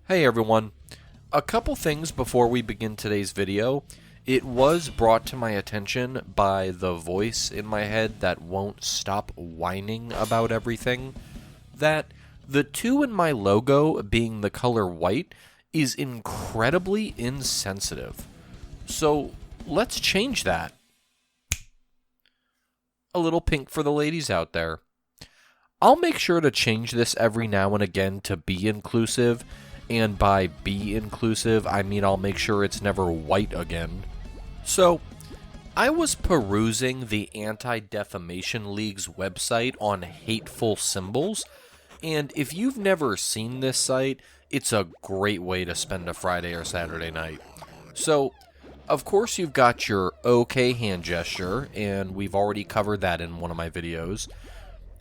Hey everyone, a couple things before we begin today's video. It was brought to my attention by the voice in my head that won't stop whining about everything, that the 2 in my logo being the color white is incredibly insensitive. So let's change that. A little pink for the ladies out there. I'll make sure to change this every now and again to be inclusive. And by be inclusive, I mean I'll make sure it's never white again. So, I was perusing the Anti-Defamation League's website on hateful symbols, and if you've never seen this site, it's a great way to spend a Friday or Saturday night. So, of course you've got your OK hand gesture, and we've already covered that in one of my videos.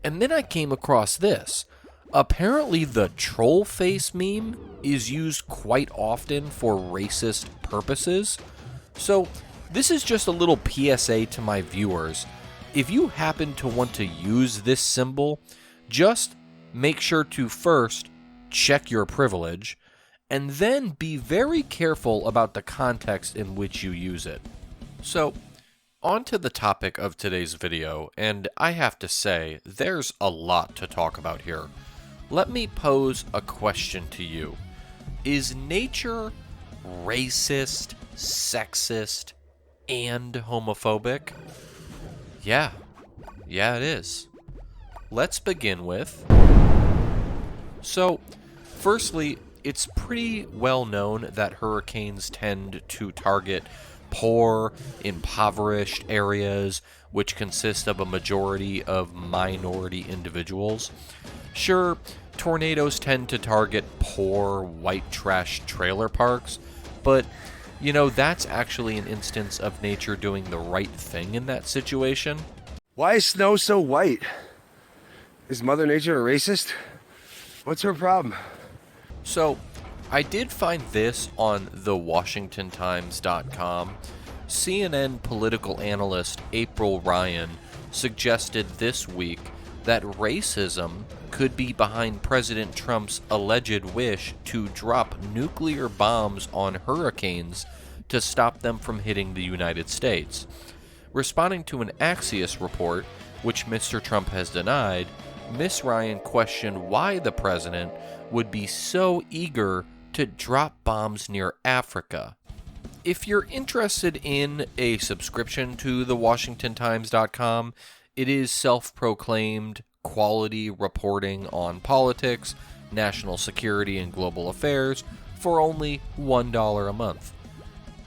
And then I came across this. Apparently the troll face meme is used quite often for racist purposes. So this is just a little PSA to my viewers. If you happen to want to use this symbol, just make sure to first check your privilege, and then be very careful about the context in which you use it. So, on to the topic of today's video, and I have to say, there's a lot to talk about here. Let me pose a question to you. Is nature racist, sexist, and homophobic? Yeah, it is. Let's begin with... So, firstly, it's pretty well known that hurricanes tend to target poor, impoverished areas, which consist of a majority of minority individuals. Sure, tornadoes tend to target poor, white trash trailer parks, but, that's actually an instance of nature doing the right thing in that situation. Why is snow so white? Is Mother Nature a racist? What's her problem? So, I did find this on thewashingtontimes.com. CNN political analyst April Ryan suggested this week that racism could be behind President Trump's alleged wish to drop nuclear bombs on hurricanes to stop them from hitting the United States. Responding to an Axios report, which Mr. Trump has denied, Ms. Ryan questioned why the president would be so eager to drop bombs near Africa. If you're interested in a subscription to thewashingtontimes.com, it is self-proclaimed quality reporting on politics, national security, and global affairs for only $1 a month.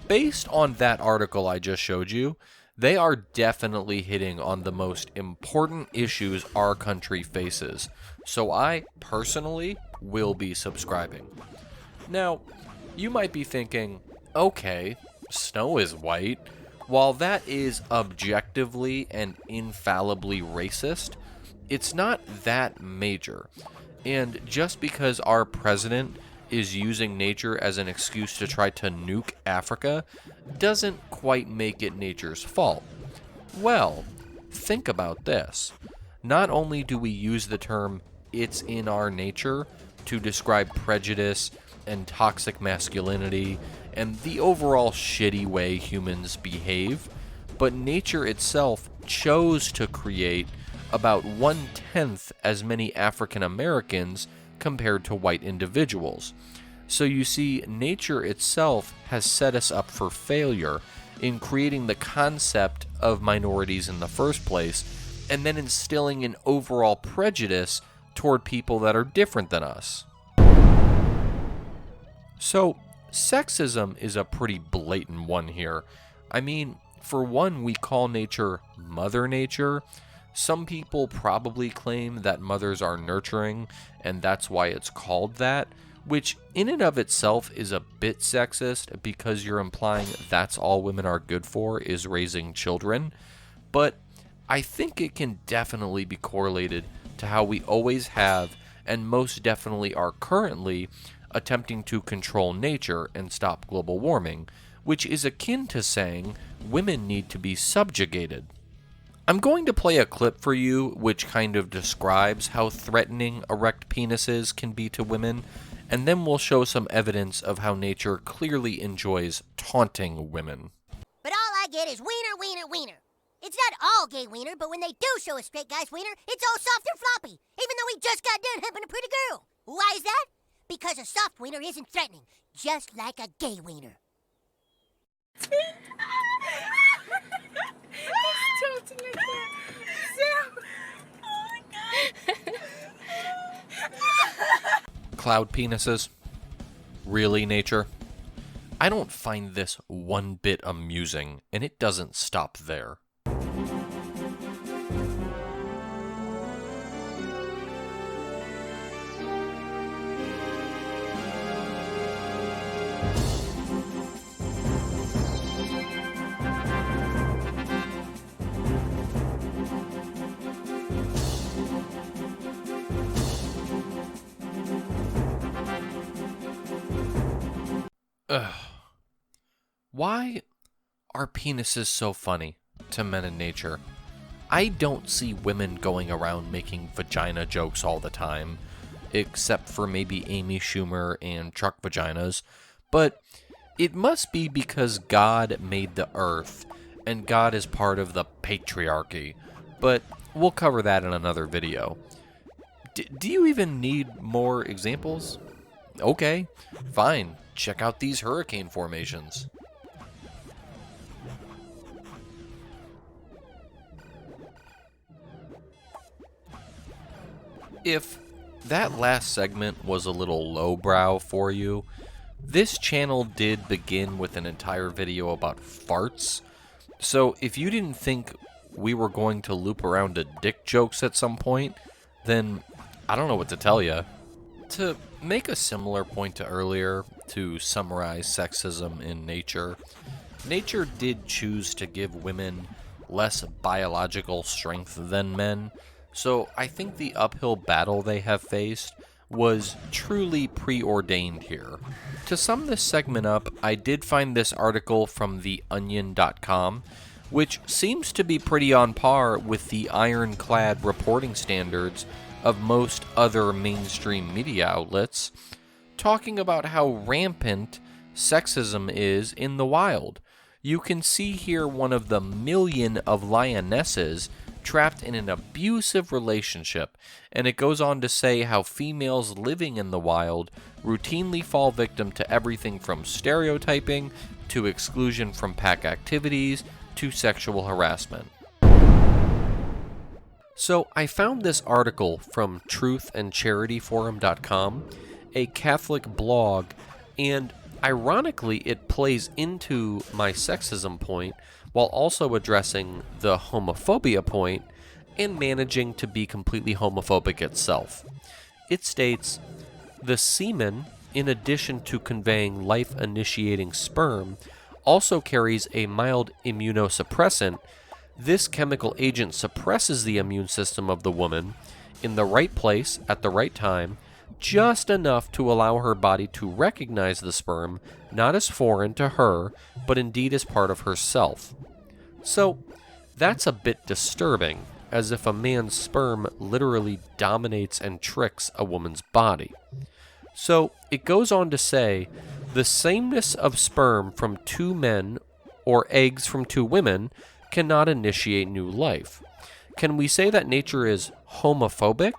Based on that article I just showed you, they are definitely hitting on the most important issues our country faces, so I personally will be subscribing. Now, you might be thinking, okay, snow is white. While that is objectively and infallibly racist, it's not that major. And just because our president is using nature as an excuse to try to nuke Africa doesn't quite make it nature's fault. Well, think about this. Not only do we use the term "it's in our nature" to describe prejudice and toxic masculinity and the overall shitty way humans behave, but nature itself chose to create about 1/10 as many African Americans compared to white individuals. So you see, nature itself has set us up for failure in creating the concept of minorities in the first place, and then instilling an overall prejudice toward people that are different than us. So, sexism is a pretty blatant one here. I mean, for one, we call nature Mother Nature. Some people probably claim that mothers are nurturing, and that's why it's called that, which in and of itself is a bit sexist because you're implying that's all women are good for is raising children. But I think it can definitely be correlated to how we always have, and most definitely are currently, attempting to control nature and stop global warming, which is akin to saying women need to be subjugated. I'm going to play a clip for you which kind of describes how threatening erect penises can be to women, and then we'll show some evidence of how nature clearly enjoys taunting women. But all I get is wiener, wiener, wiener. It's not all gay wiener, but when they do show a straight guy's wiener, it's all soft and floppy, even though he just got done humping a pretty girl. Why is that? Because a soft wiener isn't threatening, just like a gay wiener. Cloud penises? Really, nature? I don't find this one bit amusing, and it doesn't stop there. Ugh. Why are penises so funny to men in nature? I don't see women going around making vagina jokes all the time, except for maybe Amy Schumer and truck vaginas, but it must be because God made the earth, and God is part of the patriarchy, but we'll cover that in another video. Do you even need more examples? Okay, fine. Check out these hurricane formations. If that last segment was a little lowbrow for you, this channel did begin with an entire video about farts, so if you didn't think we were going to loop around to dick jokes at some point, then I don't know what to tell you. To make a similar point to earlier, to summarize sexism in nature, nature did choose to give women less biological strength than men, so I think the uphill battle they have faced was truly preordained here. To sum this segment up, I did find this article from theonion.com, which seems to be pretty on par with the ironclad reporting standards of most other mainstream media outlets, talking about how rampant sexism is in the wild. You can see here one of the million of lionesses trapped in an abusive relationship, and it goes on to say how females living in the wild routinely fall victim to everything from stereotyping to exclusion from pack activities to sexual harassment. So I found this article from truthandcharityforum.com, a Catholic blog, and ironically it plays into my sexism point while also addressing the homophobia point and managing to be completely homophobic itself. It states, the semen, in addition to conveying life-initiating sperm, also carries a mild immunosuppressant. This chemical agent suppresses the immune system of the woman in the right place at the right time, just enough to allow her body to recognize the sperm not as foreign to her, but indeed as part of herself. So, that's a bit disturbing, as if a man's sperm literally dominates and tricks a woman's body. So, it goes on to say, the sameness of sperm from two men or eggs from two women cannot initiate new life. Can we say that nature is homophobic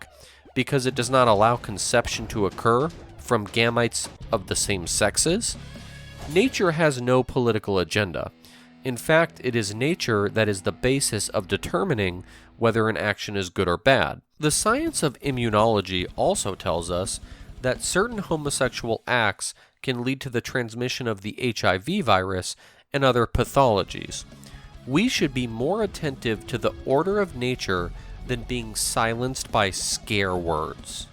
because it does not allow conception to occur from gametes of the same sexes? Nature has no political agenda. In fact, it is nature that is the basis of determining whether an action is good or bad. The science of immunology also tells us that certain homosexual acts can lead to the transmission of the HIV virus and other pathologies. We should be more attentive to the order of nature than being silenced by scare words.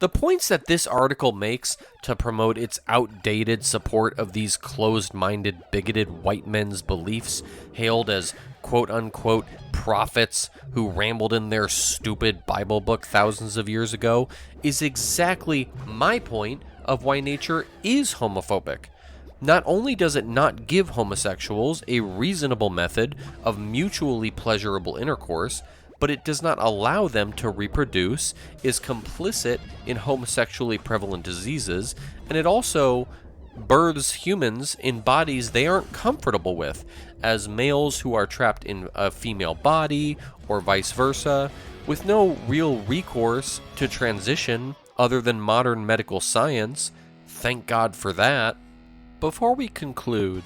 The points that this article makes to promote its outdated support of these closed-minded, bigoted white men's beliefs, hailed as quote-unquote prophets who rambled in their stupid Bible book thousands of years ago, is exactly my point of why nature is homophobic. Not only does it not give homosexuals a reasonable method of mutually pleasurable intercourse, but it does not allow them to reproduce, is complicit in homosexually prevalent diseases, and it also births humans in bodies they aren't comfortable with, as males who are trapped in a female body, or vice versa, with no real recourse to transition other than modern medical science. Thank God for that. Before we conclude,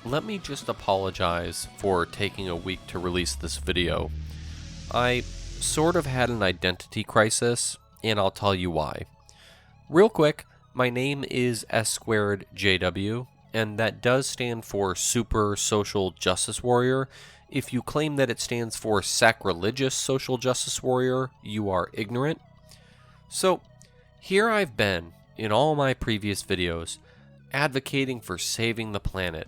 let me just apologize for taking a week to release this video. I sort of had an identity crisis, and I'll tell you why. Real quick, my name is S2JW, and that does stand for Super Social Justice Warrior. If you claim that it stands for Sacrilegious Social Justice Warrior, you are ignorant. So, here I've been, in all my previous videos, advocating for saving the planet.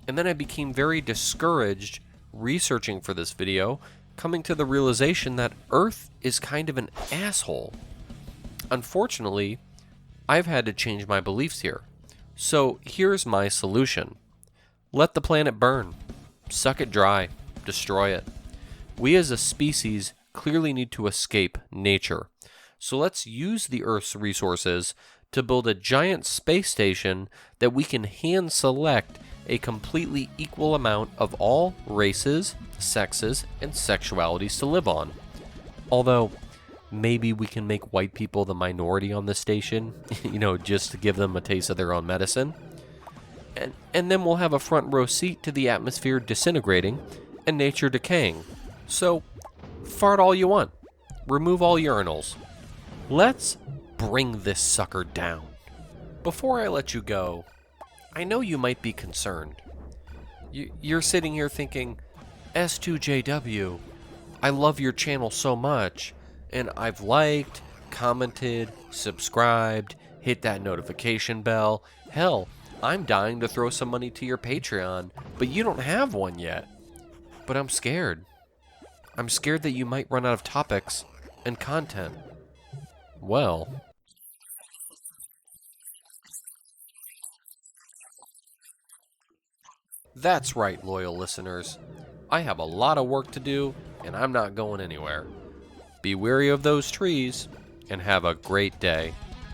And then I became very discouraged researching for this video, coming to the realization that Earth is kind of an asshole. Unfortunately, I've had to change my beliefs here. So here's my solution. Let the planet burn. Suck it dry. Destroy it. We as a species clearly need to escape nature. So let's use the Earth's resources to build a giant space station that we can hand select a completely equal amount of all races, sexes, and sexualities to live on. Although, maybe we can make white people the minority on this station, just to give them a taste of their own medicine. And then we'll have a front row seat to the atmosphere disintegrating and nature decaying. So, fart all you want. Remove all urinals. Let's bring this sucker down. Before I let you go, I know you might be concerned. You're sitting here thinking, S2JW, I love your channel so much, and I've liked, commented, subscribed, hit that notification bell. Hell, I'm dying to throw some money to your Patreon, but you don't have one yet. But I'm scared. I'm scared that you might run out of topics and content. Well, that's right, loyal listeners. I have a lot of work to do, and I'm not going anywhere. Be wary of those trees, and have a great day.